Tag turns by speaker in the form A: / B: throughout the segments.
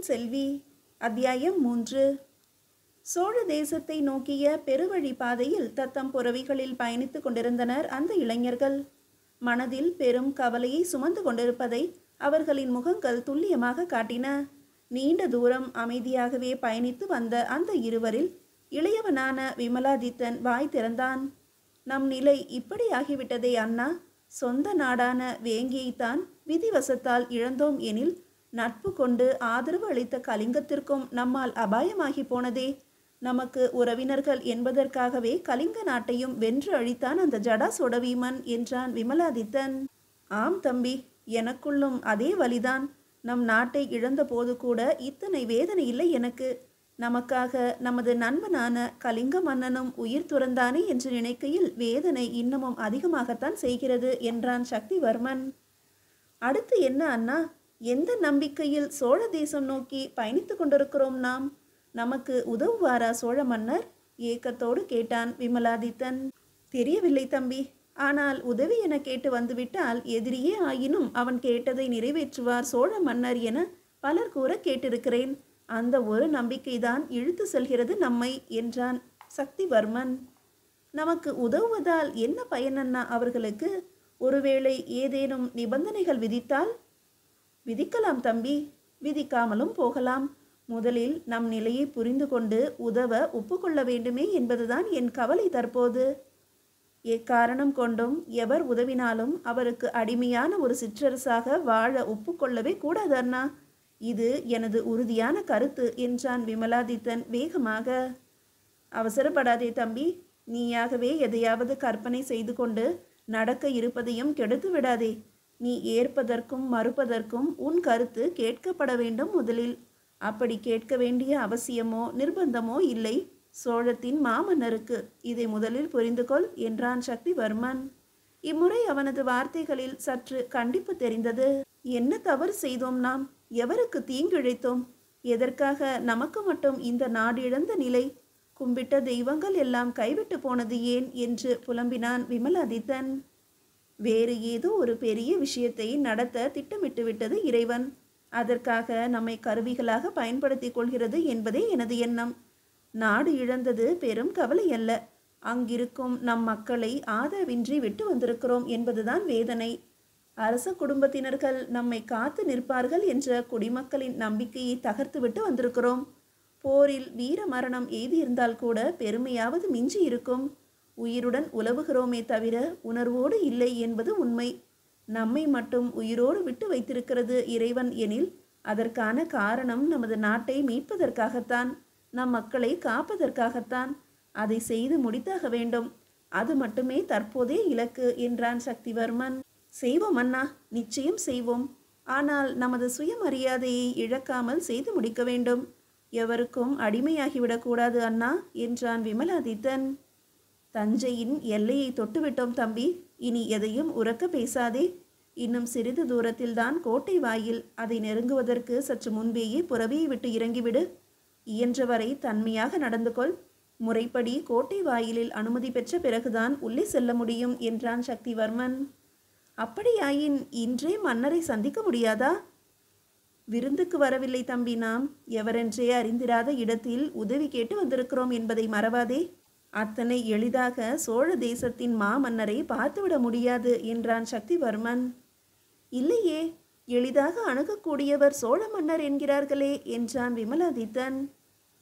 A: பொன்னியின் செல்வி அத்தியாயம் 3. சோழ தேசத்தை நோக்கிய பெருவழி பாதையில் தத்தம் புறவிகளில் பயணித்துக் கொண்டிருந்தனர் அந்த இளைஞர்கள். மனதில் பெரும் கவலையை சுமந்து கொண்டிருப்பதை அவர்களின் முகங்கள் துல்லியமாக காட்டின. நீண்ட தூரம் அமைதியாகவே பயணித்து வந்த அந்த இருவரில் இளையவனான விமலாதித்தன் வாய் திறந்தான். நம் நிலை இப்படி ஆகிவிட்டதே அண்ணா. சொந்த நாடான வேங்கியைத்தான் விதிவசத்தால் இழந்தோம் எனில் நட்பு கொண்டு ஆதரவு அளித்த கலிங்கத்திற்கும் நம்மால் அபாயமாகி போனதே. நமக்கு உறவினர்கள் என்பதற்காகவே கலிங்க நாட்டையும் வென்று அழித்தான் அந்த ஜடாசோடவீமன் என்றான் விமலாதித்தன். ஆம் தம்பி, எனக்குள்ளும் அதே வலிதான். நம் நாட்டை இழந்த போது கூட இத்தனை வேதனை இல்லை எனக்கு. நமக்காக நமது நண்பனான கலிங்க மன்னனும் உயிர் துறந்தானே என்று நினைக்கையில் வேதனை இன்னமும் அதிகமாகத்தான் செய்கிறது என்றான் சக்திவர்மன். அடுத்து என்ன அண்ணா? எந்த நம்பிக்கையில் சோழ தேசம் நோக்கி பயணித்து கொண்டிருக்கிறோம் நாம்? நமக்கு உதவுவாரா சோழ மன்னர்? ஏக்கத்தோடு கேட்டான் விமலாதித்தன். தெரியவில்லை தம்பி. ஆனால் உதவி என கேட்டு வந்துவிட்டால் எதிரியே ஆயினும் அவன் கேட்டதை நிறைவேற்றுவார் சோழ மன்னர் என பலர் கூற கேட்டிருக்கிறேன். அந்த ஒரு நம்பிக்கைதான் இழுத்து செல்கிறது நம்மை என்றான் சக்திவர்மன். நமக்கு உதவுவதால் என்ன பயனண்ணா அவர்களுக்கு? ஒருவேளை ஏதேனும் நிபந்தனைகள் விதித்தால்? விதிக்கலாம் தம்பி, விதிக்காமலும் போகலாம். முதலில் நம் நிலையை புரிந்து கொண்டு உதவ ஒப்புக்கொள்ள வேண்டுமே என்பதுதான் என் கவலை தற்போது. எக்காரணம் கொண்டும் எவர் உதவினாலும் அவருக்கு அடிமையான ஒரு சிற்றரசாக வாழ ஒப்புக்கொள்ளவே கூடாது அண்ணா. இது எனது உறுதியான கருத்து என்றான் விமலாதித்தன் வேகமாக. அவசரப்படாதே தம்பி. நீயாகவே எதையாவது கற்பனை செய்து கொண்டு நடக்க இருப்பதையும் கெடுத்து விடாதே. நீ ஏற்பதற்கும் மறுப்பதற்கும் உன் கருத்து கேட்கப்பட வேண்டும் முதலில். அப்படி கேட்க வேண்டிய அவசியமோ நிர்பந்தமோ இல்லை சோழத்தின் மாமன்னருக்கு. இதை முதலில் புரிந்து கொள் என்றான் சக்திவர்மன். இம்முறை அவனது வார்த்தைகளில் சற்று கண்டிப்பு தெரிந்தது. என்ன தவறு செய்தோம் நாம்? எவருக்கு தீங்கிழைத்தோம்? எதற்காக நமக்கு மட்டும் இந்த நாடு இழந்த நிலை? கும்பிட்ட தெய்வங்கள் எல்லாம் கைவிட்டு போனது ஏன் என்று புலம்பினான் விமலாதித்தன். வேறு ஏதோ ஒரு பெரிய விஷயத்தை நடத்த திட்டமிட்டு விட்டது இறைவன். அதற்காக நம்மை கருவிகளாக பயன்படுத்தி கொள்கிறது என்பதே எனது எண்ணம். நாடு இழந்தது பெரும் கவலை அல்ல. அங்கிருக்கும் நம் மக்களை ஆதரவின்றி விட்டு வந்திருக்கிறோம் என்பதுதான் வேதனை. அரச குடும்பத்தினர்கள் நம்மை காத்து நிற்பார்கள் என்ற குடிமக்களின் நம்பிக்கையை தகர்த்துவிட்டு வந்திருக்கிறோம். போரில் வீர மரணம் எய்தியிருந்தால் கூட பெருமையாவது மிஞ்சி இருக்கும். உயிருடன் உலவுகிறோமே தவிர உணர்வோடு இல்லை என்பது உண்மை. நம்மை மட்டும் உயிரோடு விட்டு வைத்திருக்கிறது இறைவன் எனில் அதற்கான காரணம் நமது நாட்டை மீட்பதற்காகத்தான், நம் மக்களை காப்பதற்காகத்தான். அதை செய்து முடித்தாக வேண்டும். அது மட்டுமே தற்போதைய இலக்கு என்றான் சக்திவர்மன். செய்வோம் அண்ணா, நிச்சயம் செய்வோம். ஆனால் நமது சுயமரியாதையை இழக்காமல் செய்து முடிக்க வேண்டும். எவருக்கும் அடிமையாகிவிடக்கூடாது அண்ணா என்றான் விமலாதித்தன். தஞ்சையின் எல்லையை தொட்டுவிட்டோம் தம்பி. இனி எதையும் உரக்க பேசாதே. இன்னும் சிறிது தூரத்தில்தான் கோட்டை வாயில். அதை நெருங்குவதற்கு சற்று முன்பேயே புறவியை விட்டு இறங்கிவிடு. இயன்றவரை தன்மையாக நடந்து கொள். முறைப்படி கோட்டை வாயிலில் அனுமதி பெற்ற பிறகுதான் உள்ளே செல்ல முடியும் என்றான் சக்திவர்மன். அப்படியாயின் இன்றே மன்னரை சந்திக்க முடியாதா? விருந்துக்கு வரவில்லை தம்பி நாம். எவரென்றே அறிந்திராத இடத்தில் உதவி கேட்டு வந்திருக்கிறோம் என்பதை மறவாதே. அத்தனை எளிதாக சோழ தேசத்தின் மாமன்னரை பார்த்துவிட முடியாது என்றான் சக்திவர்மன். இல்லையே, எளிதாக அணுகக்கூடியவர் சோழ மன்னர் என்கிறார்களே என்றான் விமலாதித்தன்.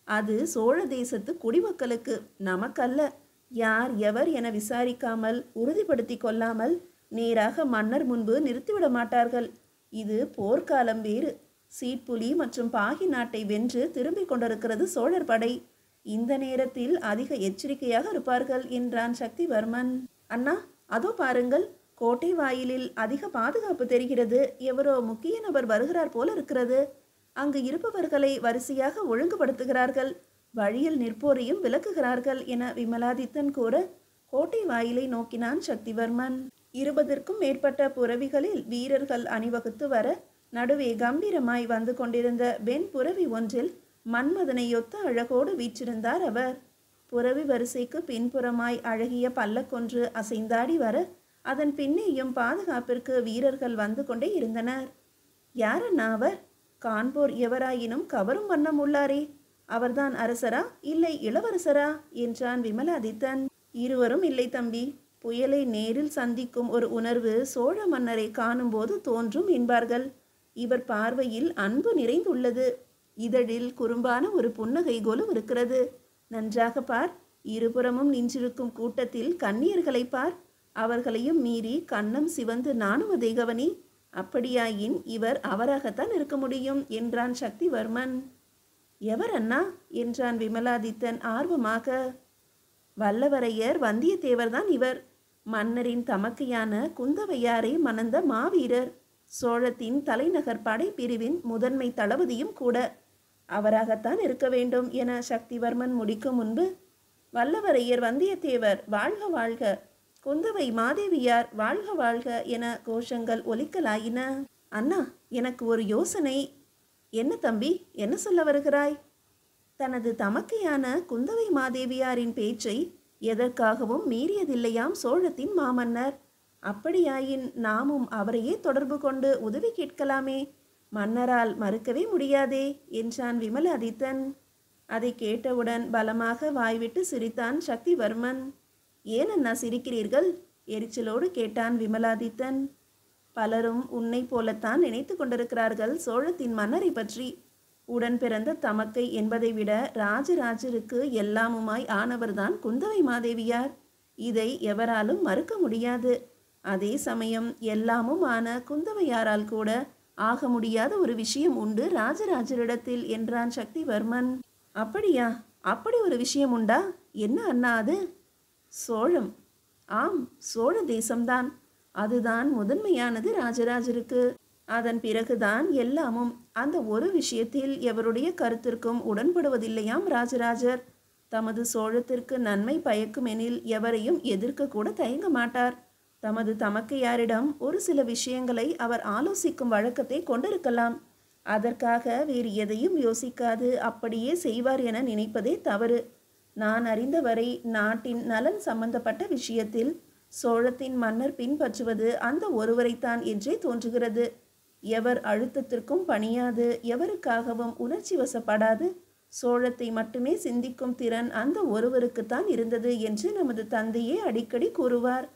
A: அது சோழ தேசத்து குடிமக்களுக்கு, நமக்கல்ல. யார் எவர் என விசாரிக்காமல் உறுதிப்படுத்தி கொள்ளாமல் நேராக மன்னர் முன்பு நிறுத்திவிட மாட்டார்கள். இது போர்க்காலம் வேறு. சீட்புலி மற்றும் பாகி நாட்டை வென்று திரும்பிக் கொண்டிருக்கிறது சோழர் படை. இந்த நேரத்தில் அதிக எச்சரிக்கையாக இருப்பார்கள் என்றான் சக்திவர்மன். அண்ணா, அதோ பாருங்கள், கோட்டை வாயிலில் அதிக பாதுகாப்பு தெரிகிறது. எவரோ முக்கிய நபர் வருகிறார் போல இருக்கிறது. அங்கு இருப்பவர்களை வரிசையாக ஒழுங்குபடுத்துகிறார்கள். வழியில் நிற்போரையும் விலக்குகிறார்கள் என விமலாதித்தன் கூற கோட்டை வாயிலை நோக்கினான் சக்திவர்மன். 20க்கும் மேற்பட்ட புறவிகளில் வீரர்கள் அணிவகுத்து வர நடுவே கம்பீரமாய் வந்து கொண்டிருந்த வெண் புறவி ஒன்றில் மன்மதனையொத்த அழகோடு வீற்றிருந்தார் அவர். புறவி வரிசைக்கு பின்புறமாய் அழகிய பல்லக்கொன்று அசைந்தாடி வர அதன் பின்னேயும் பாதுகாப்பிற்கு வீரர்கள் வந்து கொண்டே இருந்தனர். யாரண்ணா அவர்? காண்போர் எவராயினும் கவரும் வண்ணம் உள்ளாரே, அவர்தான் அரசரா இல்லை இளவரசரா என்றான் விமலாதித்தன். இருவரும் இல்லை தம்பி. புயலை நேரில் சந்திக்கும் ஒரு உணர்வு சோழ மன்னரை காணும்போது தோன்றும் என்பார்கள். இவர் பார்வையில் அன்பு நிறைந்துள்ளது. இதழில் குறும்பான ஒரு புன்னகை கொலுவிருக்கிறது. நன்றாக பார். இருபுறமும் நின்றிருக்கும் கூட்டத்தில் கன்னியர்களை பார். அவர்களையும் மீறி கன்னம் சிவந்து நாணுவதை கவனி. அப்படியாயின் இவர் அவராகத்தான் இருக்க முடியும் என்றான் சக்திவர்மன். எவர் அண்ணா என்றான் விமலாதித்தன் ஆர்வமாக. வல்லவரையர் வந்தியத்தேவர்தான் இவர். மன்னரின் தமக்கையான குந்தவையாரை மணந்த மாவீரர். சோழத்தின் தலைநகர் படைப்பிரிவின் முதன்மை தளபதியும் கூட. அவராகத்தான் இருக்க வேண்டும் என சக்திவர்மன் முடிக்கும் முன்பு, வல்லவரையர் வந்தியத்தேவர் வாழ்க வாழ்க, குந்தவை மாதேவியார் வாழ்க வாழ்க என கோஷங்கள் ஒலிக்கலாயின. அண்ணா, எனக்கு ஒரு யோசனை. என்ன தம்பி, என்ன சொல்ல வருகிறாய்? தனது தமக்கையான குந்தவை மாதேவியாரின் பேச்சை எதற்காகவும் மீறியதில்லையாம் சோழத்தின் மாமன்னர். அப்படியாயின் நாமும் அவரையே தொடர்பு கொண்டு உதவி கேட்கலாமே. மன்னரால் மறுக்கவே முடியாதே என்றான் விமலாதித்தன். அதை கேட்டவுடன் பலமாக வாய்விட்டு சிரித்தான் சக்திவர்மன். ஏன் அண்ணா சிரிக்கிறீர்கள்? எரிச்சலோடு கேட்டான் விமலாதித்தன். பலரும் உன்னை போலத்தான் நினைத்து கொண்டிருக்கிறார்கள் சோழத்தின் மன்னரை பற்றி. உடன் பிறந்த தமக்கை என்பதை விட ராஜராஜருக்கு எல்லாமுமாய் ஆனவர்தான் குந்தவை மாதேவியார். இதை எவராலும் மறுக்க முடியாது. அதே சமயம் எல்லாமும் ஆன குந்தவையாரால் கூட ஆக முடியாத ஒரு விஷயம் உண்டு ராஜராஜரிடத்தில் என்றான் சக்திவர்மன். அப்படியா? அப்படி ஒரு விஷயம் உண்டா? என்ன அண்ணா அது? சோழம். ஆம், சோழ தேசம்தான். அதுதான் முதன்மையானது ராஜராஜருக்கு. அதன் பிறகுதான் எல்லாமும். அந்த ஒரு விஷயத்தில் எவருடைய கருத்திற்கும் உடன்படுவதில்லையாம் ராஜராஜர். தமது சோழத்திற்கு நன்மை பயக்கும் எனில் எவரையும் எதிர்க்க கூட தயங்க மாட்டார். தமது தமக்கையாரிடம் ஒரு சில விஷயங்களை அவர் ஆலோசிக்கும் வழக்கத்தை கொண்டிருக்கலாம். அதற்காக வேறு எதையும் யோசிக்காது அப்படியே செய்வார் என நினைப்பதே தவறு. நான் அறிந்தவரை நாட்டின் நலன் சம்பந்தப்பட்ட விஷயத்தில் சோழத்தின் மன்னர் பின்பற்றுவது அந்த ஒருவரைத்தான் என்றே தோன்றுகிறது. எவர் அழுத்தத்திற்கும் பணியாது, எவருக்காகவும் உணர்ச்சி வசப்படாது, சோழத்தை மட்டுமே சிந்திக்கும் திறன் அந்த ஒருவருக்குத்தான் இருந்தது என்று நமது தந்தையே அடிக்கடி கூறுவார்.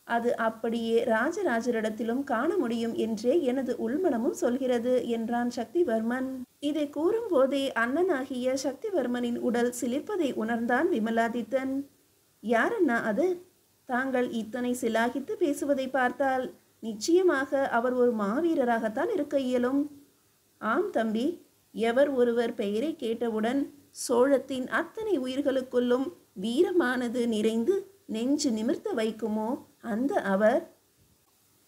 A: அது அப்படியே ராஜராஜரிடத்திலும் காண முடியும் என்றே எனது உள்மனமும் சொல்கிறது என்றான் சக்திவர்மன். இதை கூறும்போதே அண்ணனாகிய சக்திவர்மனின் உடல் சிலிர்ப்பதை உணர்ந்தான் விமலாதித்தன். யாரண்ணா அது? தாங்கள் இத்தனை சிலாகித்து பேசுவதை பார்த்தால் நிச்சயமாக அவர் ஒரு மாவீரராகத்தான் இருக்க இயலும். ஆம் தம்பி, எவர் ஒருவர் பெயரை கேட்டவுடன் சோழத்தின் அத்தனை உயிர்களுக்குள்ளும் வீரமானது நிறைந்து நெஞ்சு நிமிர்த்த வைக்குமோ அந்த அவர்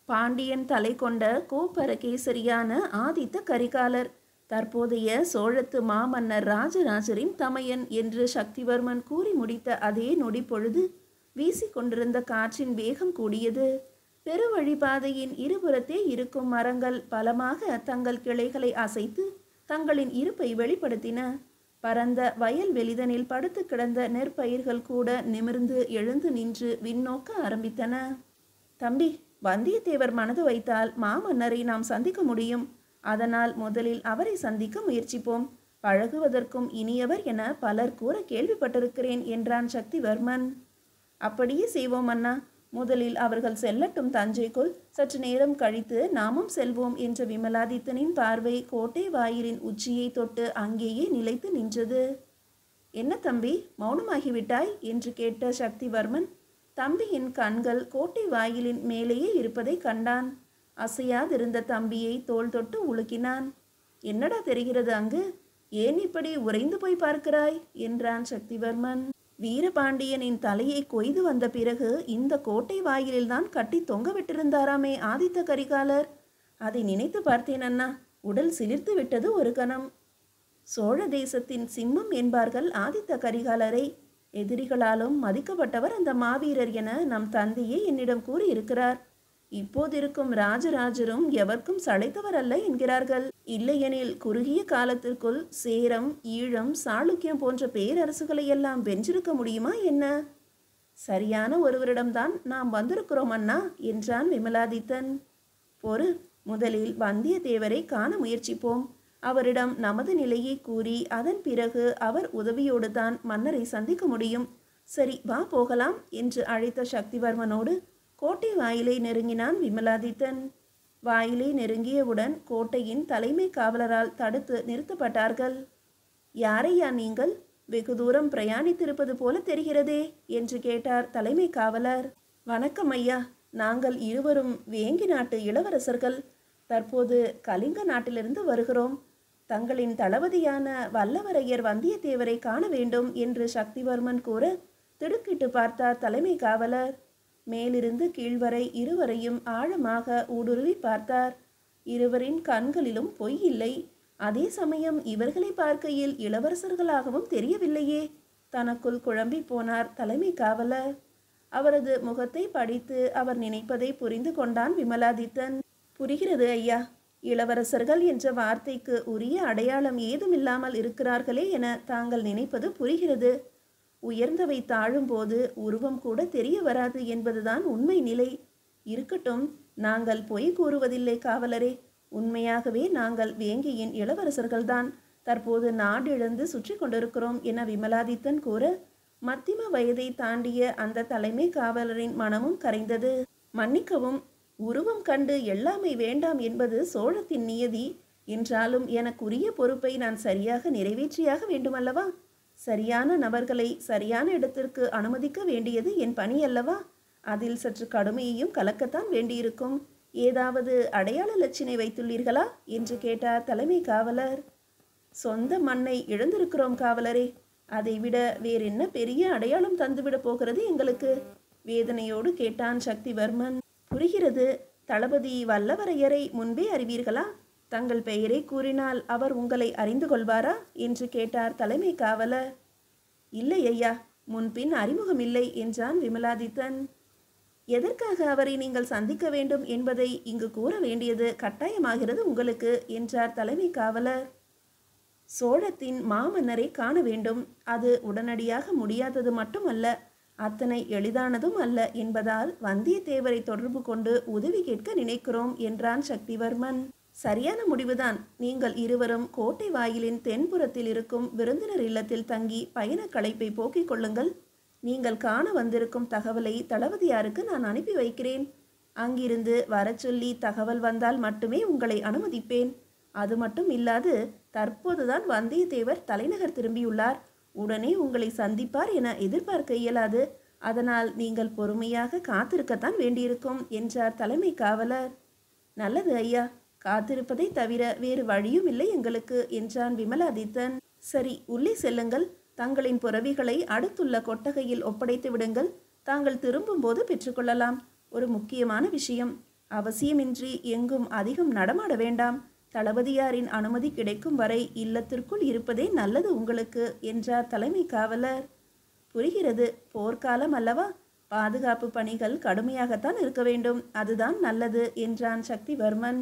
A: பாண்டியன் தலை கொண்ட கோப்பரகேசரியான ஆதித்த கரிகாலர், தற்போதைய சோழத்து மாமன்னர் ராஜராஜரின் தமையன் என்று சக்திவர்மன் கூறி முடித்த அதே நொடி பொழுது வீசிக்கொண்டிருந்த காற்றின் வேகம் கூடியது. பெருவழிபாதையின் இருபுறத்தே இருக்கும் மரங்கள் பலமாக தங்கள் கிளைகளை அசைத்து தங்களின் இருப்பை வெளிப்படுத்தின. பரந்த வயல் வெளிதனில் படுத்து கிடந்த நெற்பயிர்கள் கூட நிமிர்ந்து எழுந்து நின்று விண்ணோக்க ஆரம்பித்தன. தம்பி, வந்தியத்தேவர் மனது வைத்தால் மாமன்னரை நாம் சந்திக்க முடியும். அதனால் முதலில் அவரை சந்திக்க முயற்சிப்போம். பழகுவதற்கும் இனியவர் என பலர் கூற கேள்விப்பட்டிருக்கிறேன் என்றான் சக்திவர்மன். அப்படியே செய்வோம் அண்ணா. முதலில் அவர்கள் செல்லட்டும் தஞ்சைக்குள். சற்று நேரம் கழித்து நாமும் செல்வோம் என்ற விமலாதித்தனின் பார்வை கோட்டை வாயிலின் உச்சியை தொட்டு அங்கேயே நிலைத்து நின்றது. என்ன தம்பி, மௌனமாகிவிட்டாய் என்று கேட்ட சக்திவர்மன் தம்பியின் கண்கள் கோட்டை வாயிலின் மேலேயே இருப்பதை கண்டான். அசையாதிருந்த தம்பியை தோள் தொட்டு உலுக்கினான். என்னடா தெரிகிறது அங்கு? ஏன் இப்படி உறைந்து போய் பார்க்கிறாய் என்றான் சக்திவர்மன். வீரபாண்டியனின் தலையை கொய்து வந்த பிறகு இந்த கோட்டை வாயிலில்தான் கட்டி தொங்க விட்டிருந்தாராமே ஆதித்த கரிகாலர். அதை நினைத்து பார்த்தேன் அண்ணா. உடல் சிலிர்த்து விட்டது ஒரு கணம். சோழ தேசத்தின் சிம்மம் என்பார்கள் ஆதித்த கரிகாலரை. எதிரிகளாலும் மதிக்கப்பட்டவர் அந்த மாவீரர் என நம் தந்தையே என்னிடம் கூறியிருக்கிறார். இப்போதிருக்கும் ராஜராஜரும் எவர்க்கும் சளைத்தவர் அல்ல என்கிறார்கள். இல்லையெனில் குறுகிய காலத்திற்குள் சேரம், ஈழம், சாளுக்கியம் போன்ற பேரரசுகளை எல்லாம் வென்றிருக்க முடியுமா என்ன? சரியான ஒருவரிடம்தான் நாம் வந்திருக்கிறோம் அண்ணா என்றான் விமலாதித்தன். பொறு, முதலில் வந்தியத்தேவரை காண முயற்சிப்போம். அவரிடம் நமது நிலையை கூறி அதன் பிறகு அவர் உதவியோடு தான் மன்னரை சந்திக்க முடியும். சரி, வா போகலாம் என்று அழைத்த சக்திவர்மனோடு கோட்டை வாயிலை நெருங்கினான் விமலாதித்தன். வாயிலை நெருங்கியவுடன் கோட்டையின் தலைமை காவலரால் தடுத்து நிறுத்தப்பட்டார்கள். யாரையா நீங்கள்? வெகு தூரம் பிரயாணித்திருப்பது போல தெரிகிறதே என்று கேட்டார் தலைமை காவலர். வணக்கம் ஐயா, நாங்கள் இருவரும் வேங்கி நாட்டு இளவரசர்கள். தற்போது கலிங்க நாட்டிலிருந்து வருகிறோம். தங்களின் தளபதியான வல்லவரையர் வந்தியத்தேவரை காண வேண்டும் என்று சக்திவர்மன் கூற திடுக்கிட்டு பார்த்தார் தலைமை காவலர். மேலிருந்து கீழ்வரை இருவரையும் ஆழமாக ஊடுருவி பார்த்தார். இருவரின் கண்களிலும் பொய் இல்லை. அதே சமயம் இவர்களை பார்க்கையில் இளவரசர்களாகவும் தெரியவில்லையே. தனக்குள் குழம்பி போனார் தலைமை காவலர். அவரது முகத்தை படித்து அவர் நினைப்பதை புரிந்து கொண்டான் விமலாதித்தன். புரிகிறது ஐயா, இளவரசர்கள் என்ற வார்த்தைக்கு உரிய அடையாளம் ஏதுமில்லாமல் இருக்கிறார்களே என தாங்கள் நினைப்பது புரிகிறது. உயர்ந்தவை தாழும் போது உருவம் கூட தெரிய வராது என்பதுதான் உண்மை நிலை. இருக்கட்டும், நாங்கள் பொய் கூறுவதில்லை காவலரே. உண்மையாகவே நாங்கள் வேங்கியின் இளவரசர்கள்தான். தற்போது நாடிழந்து சுற்றி கொண்டிருக்கிறோம் என விமலாதித்தன் கூற மத்திம வயதை தாண்டிய அந்த தலைமை காவலரின் மனமும் கரைந்தது. மன்னிக்கவும், உருவம் கண்டு எல்லாமை வேண்டாம் என்பது சோழத்தின் நியதி. என்றாலும் எனக்குரிய பொறுப்பை நான் சரியாக நிறைவேற்றியாக வேண்டுமல்லவா? சரியான நபர்களை சரியான இடத்திற்கு அனுமதிக்க வேண்டியது என் பணி அல்லவா? அதில் சற்று கடுமையையும் கலக்கத்தான் வேண்டியிருக்கும். ஏதாவது அடையாள லட்சணை வைத்துள்ளீர்களா என்று கேட்டார் தலைமை காவலர். சொந்த மண்ணை இழந்திருக்கிறோம் காவலரே. அதைவிட வேறென்ன பெரிய அடையாளம் தந்துவிட போகிறது எங்களுக்கு? வேதனையோடு கேட்டான் சக்திவர்மன். புரிகிறது. தளபதி வல்லவரையரை முன்பே அறிவீர்களா? தங்கள் பெயரை கூறினால் அவர் உங்களை அறிந்து கொள்வாரா என்று கேட்டார் தலைமை காவலர். இல்லை ஐயா, முன்பின் அறிமுகம் இல்லை என்றான் விமலாதித்தன். எதற்காக அவரை நீங்கள் சந்திக்க வேண்டும் என்பதை இங்கு கூற வேண்டியது கட்டாயமாகிறது உங்களுக்கு என்றார் தலைமை காவலர். சோழத்தின் மாமன்னரை காண வேண்டும். அது உடனடியாக முடியாதது மட்டுமல்ல, அத்தனை எளிதானதும் அல்ல என்பதால் வந்தியத்தேவரை தொடர்பு கொண்டு உதவி கேட்க நினைக்கிறோம் என்றான் சக்திவர்மன். சரியான முடிவுதான். நீங்கள் இருவரும் கோட்டை வாயிலின் தென்புறத்தில் இருக்கும் விருந்தினர் இல்லத்தில் தங்கி பயண களைப்பை போக்கிக் கொள்ளுங்கள். நீங்கள் காண வந்திருக்கும் தகவலை தளபதியாருக்கு நான் அனுப்பி வைக்கிறேன். அங்கிருந்து வரச் சொல்லி தகவல் வந்தால் மட்டுமே உங்களை அனுமதிப்பேன். அது மட்டும் இல்லாது தற்போதுதான் வந்தியத்தேவர் தலைநகர் திரும்பியுள்ளார். உடனே உங்களை சந்திப்பார் என எதிர்பார்க்க இயலாது. அதனால் நீங்கள் பொறுமையாக காத்திருக்கத்தான் வேண்டியிருக்கும் என்றார் தலைமை காவலர். நல்லது ஐயா, காத்திருப்பதை தவிர வேறு வழியும் இல்லை எங்களுக்கு என்றான் விமலாதித்தன். சரி, உள்ளே செல்லுங்கள். தங்களின் புறவிகளை அடுத்துள்ள கொட்டகையில் ஒப்படைத்து விடுங்கள். தாங்கள் திரும்பும் போது பெற்றுக்கொள்ளலாம். ஒரு முக்கியமான விஷயம், அவசியமின்றி எங்கும் அதிகம் நடமாட வேண்டாம். தளபதியாரின் அனுமதி கிடைக்கும் வரை இல்லத்திற்குள் இருப்பதே நல்லது உங்களுக்கு என்றார் தலைமை காவலர். புரிகிறது. போர்க்காலம் அல்லவா? பாதுகாப்பு பணிகள் கடுமையாகத்தான் இருக்க வேண்டும். அதுதான் நல்லது என்றான் சக்திவர்மன்.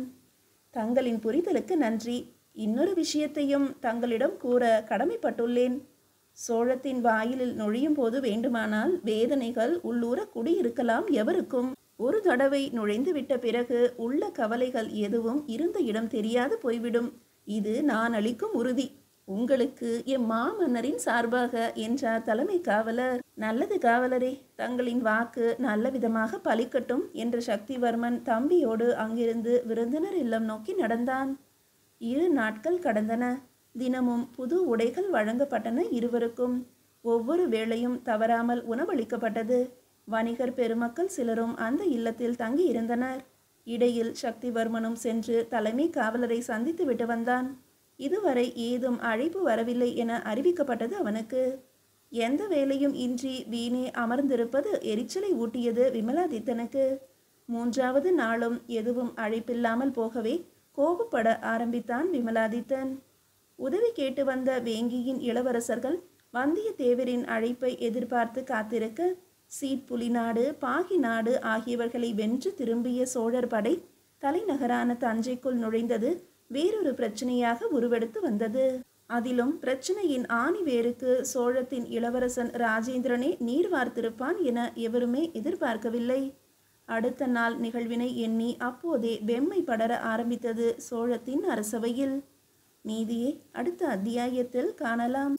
A: தங்களின் புரிதலுக்கு நன்றி. இன்னொரு விஷயத்தையும் தங்களிடம் கூற கடமைப்பட்டுள்ளேன். சோழத்தின் வாயிலில் நுழையும் போது வேண்டுமானால் வேதனைகள் உள்ளூர குடியிருக்கலாம் எவருக்கும். ஒரு தடவை நுழைந்து விட்ட பிறகு உள்ள கவலைகள் எதுவும் இருந்த இடம் தெரியாது போய்விடும். இது நான் அளிக்கும் உறுதி. உங்களுக்கு எம் மாமன்னரின் சார்பாக என்றார் தலைமை காவலர். நல்லது காவலரே, தங்களின் வாக்கு நல்ல விதமாக பலிக்கட்டும் என்ற சக்திவர்மன் தம்பியோடு அங்கிருந்து விருந்தினர் இல்லம் நோக்கி நடந்தான். 2 நாட்கள் கடந்தன. தினமும் புது உடைகள் வழங்கப்பட்டன இருவருக்கும். ஒவ்வொரு வேளையும் தவறாமல் உணவளிக்கப்பட்டது. வணிகர் பெருமக்கள் சிலரும் அந்த இல்லத்தில் தங்கி இருந்தனர். இடையில் சக்திவர்மனும் சென்று தலைமை காவலரை சந்தித்து விட்டு வந்தான். இதுவரை ஏதும் அழைப்பு வரவில்லை என அறிவிக்கப்பட்டது அவனுக்கு. எந்த வேலையும் இன்றி வீணே அமர்ந்திருப்பது எரிச்சலை ஊட்டியது விமலாதித்தனுக்கு. 3வது நாளும் எதுவும் அழைப்பில்லாமல் போகவே கோபப்பட ஆரம்பித்தான் விமலாதித்தன். உதவி கேட்டு வந்த வேங்கியின் இளவரசர்கள் வந்தியத்தேவரின் அழைப்பை எதிர்பார்த்து காத்திருக்க, சீட்புலி நாடு, பாகி நாடு ஆகியவர்களை வென்று திரும்பிய சோழர் படை தலைநகரான தஞ்சைக்குள் நுழைந்தது வேறொரு பிரச்சனையாக உருவெடுத்து வந்தது. அதிலும் பிரச்சனையின் ஆணிவேருக்கு சோழத்தின் இளவரசன் ராஜேந்திரனே நீர் வார்த்திருப்பான் என எவருமே எதிர்பார்க்கவில்லை. அடுத்த நாள் நிகழ்வினை எண்ணி அப்போதே வெம்மை படர ஆரம்பித்தது சோழத்தின் அரசவையில். மீதியை அடுத்த அத்தியாயத்தில் காணலாம்.